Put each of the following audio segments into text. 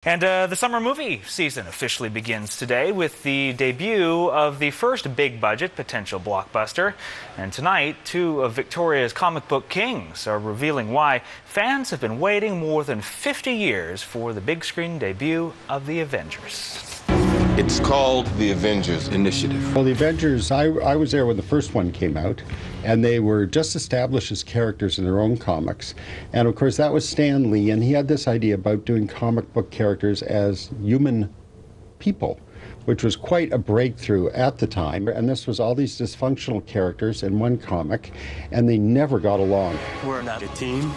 And the summer movie season officially begins today with the debut of the first big-budget potential blockbuster. And tonight, two of Victoria's comic book kings are revealing why fans have been waiting more than 50 years for the big-screen debut of the Avengers. It's called the Avengers Initiative. Well, the Avengers, I was there when the first one came out, and they were just established as characters in their own comics. And of course, that was Stan Lee, and he had this idea about doing comic book characters as human people, which was quite a breakthrough at the time. And this was all these dysfunctional characters in one comic, and they never got along. We're not a team.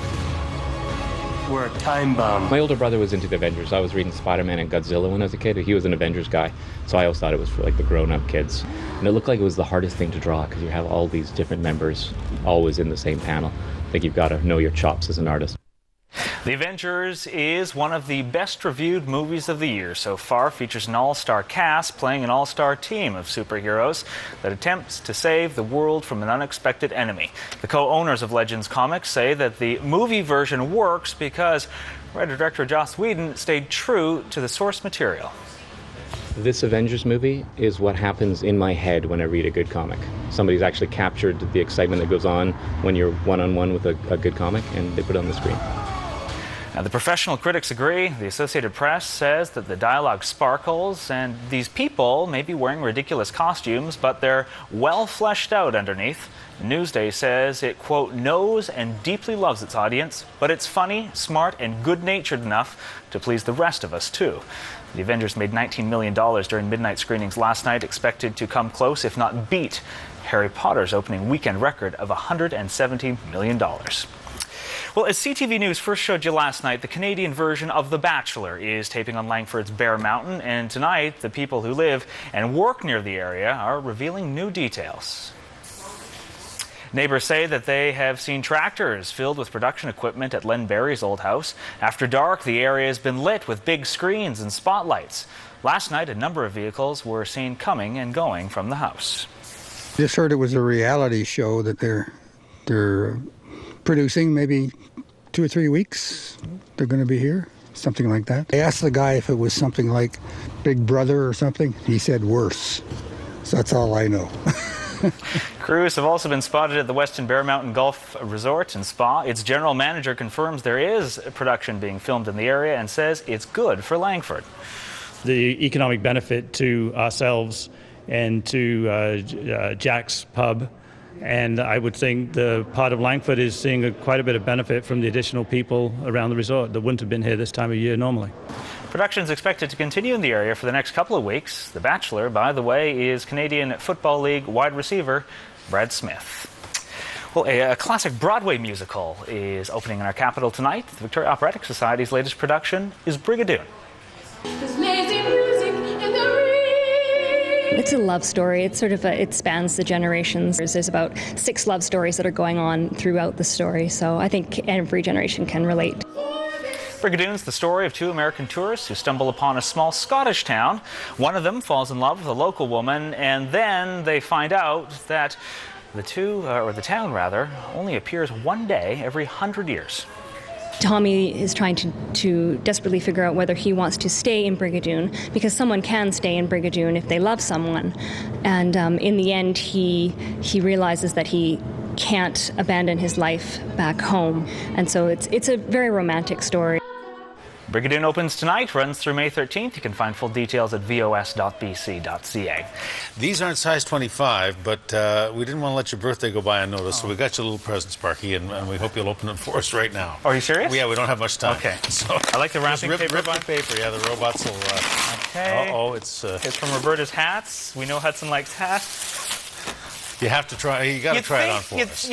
We're a time bomb. My older brother was into the Avengers. I was reading Spider-Man and Godzilla when I was a kid. He was an Avengers guy, so I always thought it was for like the grown-up kids. And it looked like it was the hardest thing to draw because you have all these different members always in the same panel. I think you've got to know your chops as an artist. The Avengers is one of the best-reviewed movies of the year so far. Features an all-star cast playing an all-star team of superheroes that attempts to save the world from an unexpected enemy. The co-owners of Legends Comics say that the movie version works because writer-director Joss Whedon stayed true to the source material. This Avengers movie is what happens in my head when I read a good comic. Somebody's actually captured the excitement that goes on when you're one-on-one with a good comic, and they put it on the screen. Now, the professional critics agree. The Associated Press says that the dialogue sparkles, and these people may be wearing ridiculous costumes, but they're well fleshed out underneath. Newsday says it, quote, knows and deeply loves its audience, but it's funny, smart, and good-natured enough to please the rest of us, too. The Avengers made $19 million during midnight screenings last night, expected to come close, if not beat, Harry Potter's opening weekend record of $170 million. Well, as CTV News first showed you last night, the Canadian version of The Bachelor is taping on Langford's Bear Mountain, and tonight the people who live and work near the area are revealing new details. Neighbors say that they have seen tractors filled with production equipment at Len Barry's old house. After dark, the area has been lit with big screens and spotlights. Last night, a number of vehicles were seen coming and going from the house. Just heard it was a reality show that they're producing, maybe 2 or 3 weeks. They're going to be here, something like that. I asked the guy if it was something like Big Brother or something. He said worse. So that's all I know. Crews have also been spotted at the Weston Bear Mountain Golf Resort and Spa. Its general manager confirms there is production being filmed in the area and says it's good for Langford. The economic benefit to ourselves and to Jack's Pub, and I would think the part of Langford is seeing quite a bit of benefit from the additional people around the resort that wouldn't have been here this time of year normally. Production is expected to continue in the area for the next couple of weeks. The Bachelor, by the way, is Canadian Football League wide receiver Brad Smith. Well, a classic Broadway musical is opening in our capital tonight. The Victoria Operatic Society's latest production is Brigadoon. It's a love story. It's it spans the generations. There's about 6 love stories that are going on throughout the story, so I think every generation can relate. Brigadoon's the story of 2 American tourists who stumble upon a small Scottish town. One of them falls in love with a local woman, and then they find out that the town only appears one day every 100 years. Tommy is trying to desperately figure out whether he wants to stay in Brigadoon, because someone can stay in Brigadoon if they love someone. And in the end, he realizes that he can't abandon his life back home. And so it's a very romantic story. Brigadoon opens tonight, runs through May 13th. You can find full details at vos.bc.ca. These aren't size 25, but we didn't want to let your birthday go by unnoticed, so we got you a little present, Sparky, and we hope you'll open it for us right now. Are you serious? Yeah, we don't have much time. Okay. So I like the wrapping paper. Rip the paper. Yeah, the robots will... Okay. Uh-oh, it's from Roberta's hats. We know Hudson likes hats. You have to try. You got to try it on for us.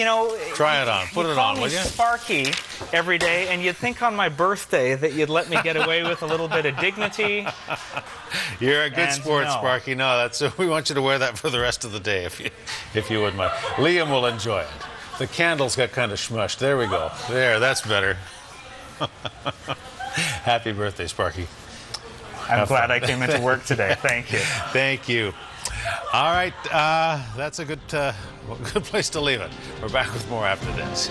Try it on. Put it on, will you? Sparky every day, and you'd think on my birthday that you'd let me get away with a little bit of dignity. You're a good sport, no. Sparky. No, we want you to wear that for the rest of the day, if you wouldn't mind. Liam will enjoy it. The candles got kind of smushed. There we go. There, that's better. Happy birthday, Sparky. I'm glad I came into work today. Thank you. Thank you. All right, that's a good place to leave it. We're back with more after this.